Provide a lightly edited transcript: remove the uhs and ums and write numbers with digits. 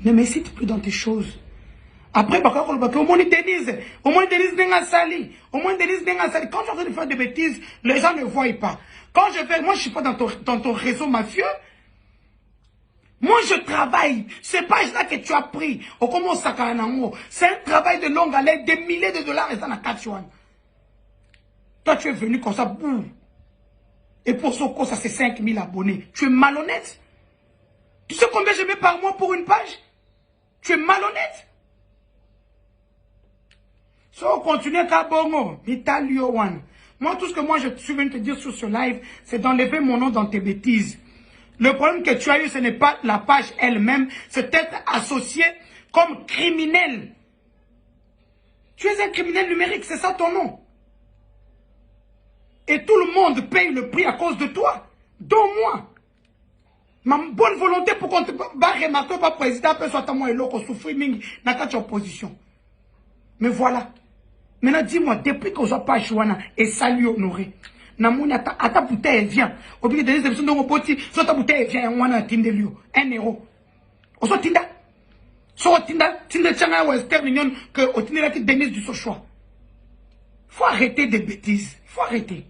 Ne m'hésite plus dans tes choses. Après, au moins Denise n'est sali. Au moins Denise n'est sali. Quand tu es en train de faire des bêtises, les gens ne voient pas. Quand je fais, moi je ne suis pas dans ton réseau mafieux. Moi je travaille. Ce page-là que tu as pris, c'est un travail de longue haleine, des milliers de dollars et ça n'a qu'à tuer. Toi tu es venu comme ça, boum. Et pour ce coup, ça c'est 5000 abonnés. Tu es malhonnête. Tu sais combien je mets par mois pour une page? Tu es malhonnête. Si on continue à Kabongo, moi, tout ce que moi je suis venu te dire sur ce live, c'est d'enlever mon nom dans tes bêtises. Le problème que tu as eu, ce n'est pas la page elle-même, c'est être associé comme criminel. Tu es un criminel numérique, c'est ça ton nom. Et tout le monde paye le prix à cause de toi, dont moi. Ma bonne volonté pour qu'on te remarque pas président, peut soit moi et l'autre souffrir, n'a qu'à opposition. Mais voilà. Maintenant, dis-moi, depuis qu'on soit pas Joana et salut honoré, Namouni à ta bouteille, elle vient. Au bout de des émissions de mon petit, soit ta bouteille, elle vient, on a un tindelio, 1 euro. On soit tinda. Soit tinda, tchanga Western Union, que au tinda qui Denise du Sochois. Faut arrêter des bêtises. Faut arrêter.